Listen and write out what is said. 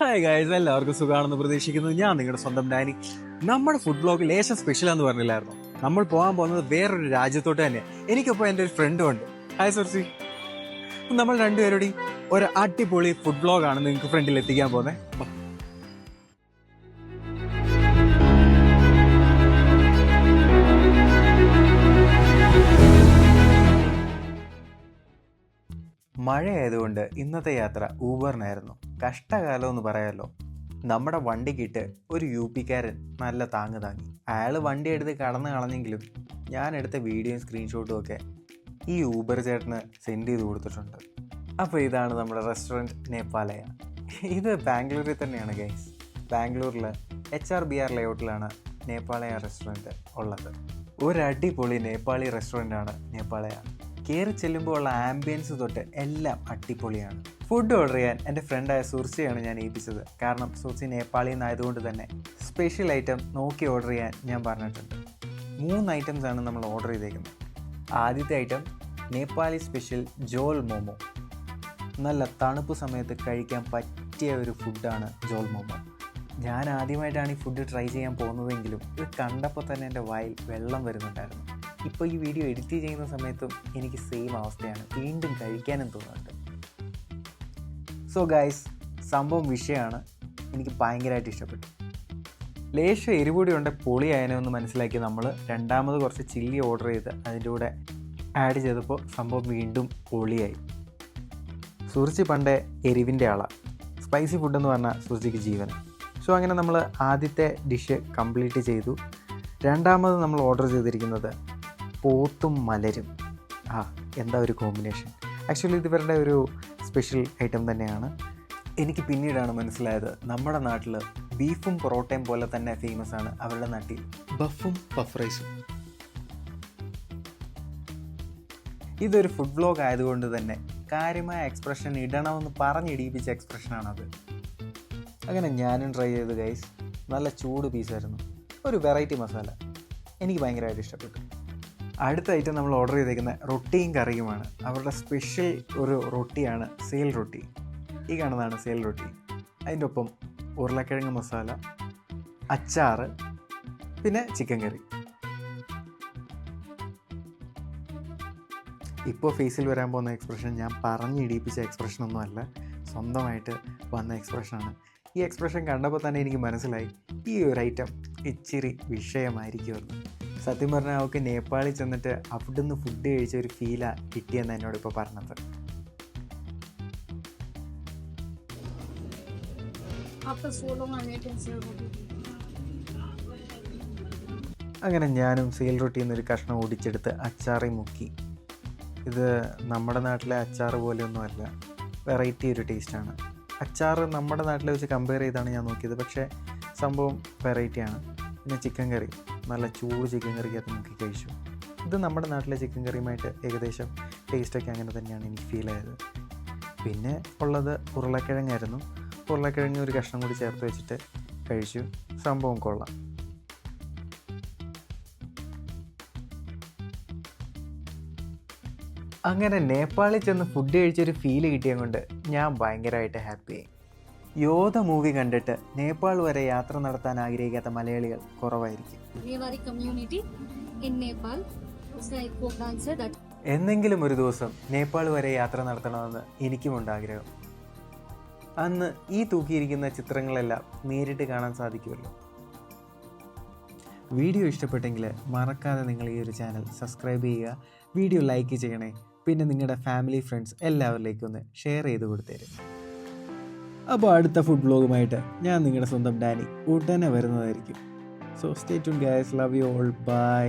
Hi guys, എല്ലാവർക്കും സുഖമാണെന്ന് പ്രതീക്ഷിക്കുന്നു. ഞാൻ നിങ്ങളുടെ സ്വന്തം ഡാനി. നമ്മുടെ ഫുഡ് ബ്ലോഗ് ലേശം സ്പെഷ്യൽ എന്ന് പറഞ്ഞില്ലായിരുന്നു. നമ്മൾ പോകാൻ പോകുന്നത് വേറൊരു രാജ്യത്തോട്ട് തന്നെ. എനിക്കിപ്പോൾ എൻ്റെ ഒരു ഫ്രണ്ടും ഉണ്ട്. ഹായ് സുർസി. നമ്മൾ രണ്ടുപേരുടെ ഒരു അടിപൊളി ഫുഡ് ബ്ലോഗാണ് നിങ്ങൾക്ക് ഫ്രണ്ടിൽ എത്തിക്കാൻ പോകുന്നത്. മഴയായതുകൊണ്ട് ഇന്നത്തെ യാത്ര ഊബറിനായിരുന്നു. കഷ്ടകാലം എന്ന് പറയാമല്ലോ. നമ്മുടെ വണ്ടിക്കിട്ട് ഒരു യു.പിക്കാരൻ നല്ല താങ്ങ് താങ്ങി. അയാൾ വണ്ടി എടുത്ത് കടന്നു കളഞ്ഞെങ്കിലും ഞാൻ എടുത്ത വീഡിയോയും സ്ക്രീൻഷോട്ടും ഒക്കെ ഈ ഊബർ ചേട്ടന് സെൻഡ് ചെയ്ത് കൊടുത്തിട്ടുണ്ട്. അപ്പോൾ ഇതാണ് നമ്മുടെ റെസ്റ്റോറൻറ്റ് നേപ്പാലയ. ഇത് ബാംഗ്ലൂരിൽ തന്നെയാണ് ഗൈസ്. ബാംഗ്ലൂരിൽ HRBR ലേഔട്ടിലാണ് നേപ്പാളയ റെസ്റ്റോറൻറ്റ് ഉള്ളത്. ഒരു അടിപൊളി നേപ്പാളി റെസ്റ്റോറൻ്റാണ് നേപ്പാളയ. കയറി ചെല്ലുമ്പോൾ ഉള്ള ആംബിയൻസ് തൊട്ട് എല്ലാം അടിപൊളിയാണ്. ഫുഡ് ഓർഡർ ചെയ്യാൻ എൻ്റെ ഫ്രണ്ടായ സുർസിയാണ് ഞാൻ ഏൽപ്പിച്ചത്. കാരണം സുർസി നേപ്പാളിൽ നിന്നായതുകൊണ്ട് തന്നെ സ്പെഷ്യൽ ഐറ്റം നോക്കി ഓർഡർ ചെയ്യാൻ ഞാൻ പറഞ്ഞിട്ടുണ്ട്. 3 ഐറ്റംസാണ് നമ്മൾ ഓർഡർ ചെയ്തേക്കുന്നത്. ആദ്യത്തെ ഐറ്റം നേപ്പാളി സ്പെഷ്യൽ ജോൽ മോമോ. നല്ല തണുപ്പ് സമയത്ത് കഴിക്കാൻ പറ്റിയ ഒരു ഫുഡാണ് ജോൽ മോമോ. ഞാൻ ആദ്യമായിട്ടാണ് ഈ ഫുഡ് ട്രൈ ചെയ്യാൻ പോകുന്നതെങ്കിലും ഇത് കണ്ടപ്പോൾ തന്നെ എൻ്റെ വായിൽ വെള്ളം വരുന്നുണ്ടായിരുന്നു. ഇപ്പോൾ ഈ വീഡിയോ എഡിറ്റ് ചെയ്യുന്ന സമയത്തും എനിക്ക് സെയിം അവസ്ഥയാണ്. വീണ്ടും കഴിക്കാനും തോന്നുന്നുണ്ട്. സോ ഗൈസ്, സംഭവം വിഷയമാണ്. എനിക്ക് ഭയങ്കരമായിട്ട് ഇഷ്ടപ്പെട്ടു. ലേശം എരിപൊടി ഉണ്ട് പൊളിയായനോ എന്ന് മനസ്സിലാക്കി നമ്മൾ രണ്ടാമത് കുറച്ച് ചില്ലി ഓർഡർ ചെയ്ത് അതിൻ്റെ കൂടെ ആഡ് ചെയ്തപ്പോൾ സംഭവം വീണ്ടും പൊളിയായി. സുർച്ചി പണ്ടേ എരിവിൻ്റെ ആളാണ്. സ്പൈസി ഫുഡെന്ന് പറഞ്ഞാൽ സുർച്ചിക്ക് ജീവൻ. സോ അങ്ങനെ നമ്മൾ ആദ്യത്തെ ഡിഷ് കംപ്ലീറ്റ് ചെയ്തു. രണ്ടാമത് നമ്മൾ ഓർഡർ ചെയ്തിരിക്കുന്നത് പോത്തും മലരും. എന്താ ഒരു കോമ്പിനേഷൻ. ആക്ച്വലി ഇത് ഇവരുടെ ഒരു സ്പെഷ്യൽ ഐറ്റം തന്നെയാണ്. എനിക്ക് പിന്നീടാണ് മനസ്സിലായത് നമ്മുടെ നാട്ടിൽ ബീഫും പൊറോട്ടയും പോലെ തന്നെ ഫേമസ് ആണ് അവരുടെ നാട്ടിൽ ബഫും പഫ് റൈസും. ഇതൊരു ഫുഡ് വ്ലോഗ് ആയതുകൊണ്ട് തന്നെ കാര്യമായ എക്സ്പ്രഷൻ ഇടണമെന്ന് പറഞ്ഞിടിപ്പിച്ച എക്സ്പ്രഷനാണത്. അങ്ങനെ ഞാനും ട്രൈ ചെയ്തു ഗൈസ്. നല്ല ചൂട് പീസായിരുന്നു. ഒരു വെറൈറ്റി മസാല. എനിക്ക് ഭയങ്കരമായിട്ട് ഇഷ്ടപ്പെട്ടു. അടുത്ത ഐറ്റം നമ്മൾ ഓർഡർ ചെയ്തേക്കുന്ന റൊട്ടിയും കറിയുമാണ്. അവരുടെ സ്പെഷ്യൽ ഒരു റൊട്ടിയാണ് സേൽ റൊട്ടി. ഈ കാണുന്നതാണ് സേൽ റൊട്ടി. അതിൻ്റെ ഒപ്പം ഉരുളക്കിഴങ്ങ് മസാല, അച്ചാറ്, പിന്നെ ചിക്കൻ കറി. ഇപ്പോൾ ഫേസിൽ വരാൻ പോകുന്ന എക്സ്പ്രഷൻ ഞാൻ പറഞ്ഞിടിപ്പിച്ച എക്സ്പ്രഷനൊന്നും അല്ല, സ്വന്തമായിട്ട് വന്ന എക്സ്പ്രഷനാണ്. ഈ എക്സ്പ്രഷൻ കണ്ടപ്പോൾ തന്നെ എനിക്ക് മനസ്സിലായി ഈ ഒരു ഐറ്റം ഇച്ചിരി വിഷയമായിരിക്കുമെന്ന്. സത്യം പറഞ്ഞാൽ അവൾക്ക് നേപ്പാളിൽ ചെന്നിട്ട് അവിടെ നിന്ന് ഫുഡ് കഴിച്ച ഒരു ഫീലാണ് കിട്ടിയെന്ന് എന്നോട് ഇപ്പോൾ പറഞ്ഞത്. അങ്ങനെ ഞാനും സേൽ റൊട്ടിയിൽ നിന്നൊരു കഷ്ണം ഒടിച്ചെടുത്ത് അച്ചാറി മുക്കി. ഇത് നമ്മുടെ നാട്ടിലെ അച്ചാറ് പോലെയൊന്നുമല്ല, വെറൈറ്റി ഒരു ടേസ്റ്റാണ്. അച്ചാറ് നമ്മുടെ നാട്ടിലെ വെച്ച് കമ്പയർ ചെയ്താണ് ഞാൻ നോക്കിയത്, പക്ഷേ സംഭവം വെറൈറ്റിയാണ്. പിന്നെ ചിക്കൻ കറി, നല്ല ചൂട് ചിക്കൻ കറിക്കകത്ത് മുക്കി കഴിച്ചു. ഇത് നമ്മുടെ നാട്ടിലെ ചിക്കൻ കറിയുമായിട്ട് ഏകദേശം ടേസ്റ്റൊക്കെ അങ്ങനെ തന്നെയാണ് എനിക്ക് ഫീൽ ആയത്. പിന്നെ ഉള്ളത് ഉരുളക്കിഴങ്ങായിരുന്നു. ഉരുളക്കിഴങ്ങ് ഒരു കഷ്ണം കൂടി ചേർത്ത് വെച്ചിട്ട് കഴിച്ചു. സംഭവം കൊള്ളാം. അങ്ങനെ നേപ്പാളിൽ ചെന്ന് ഫുഡ് കഴിച്ചൊരു ഫീല് കിട്ടിയത് കൊണ്ട് ഞാൻ ഭയങ്കരമായിട്ട് ഹാപ്പിയായി. യോധ മൂവി കണ്ടിട്ട് നേപ്പാൾ വരെ യാത്ര നടത്താൻ ആഗ്രഹിക്കാത്ത മലയാളികൾ കുറവായിരിക്കും. എന്നെങ്കിലും ഒരു ദിവസം നേപ്പാൾ വരെ യാത്ര നടത്തണമെന്ന് എനിക്കുമുണ്ട് ആഗ്രഹം. അന്ന് ഈ തൂക്കിയിരിക്കുന്ന ചിത്രങ്ങളെല്ലാം നേരിട്ട് കാണാൻ സാധിക്കുമല്ലോ. വീഡിയോ ഇഷ്ടപ്പെട്ടെങ്കിൽ മറക്കാതെ നിങ്ങൾ ഈ ഒരു ചാനൽ സബ്സ്ക്രൈബ് ചെയ്യുക, വീഡിയോ ലൈക്ക് ചെയ്യണേ. പിന്നെ നിങ്ങളുടെ ഫാമിലി ഫ്രണ്ട്സ് എല്ലാവരിലേക്കും ഒന്ന് ഷെയർ ചെയ്ത് കൊടുത്തേരും. അപ്പോൾ അടുത്ത ഫുഡ് വ്ലോഗുമായിട്ട് ഞാൻ നിങ്ങളുടെ സ്വന്തം ഡാനി ഉടനെ വരുന്നതായിരിക്കും. So stay tuned guys, love you all, by.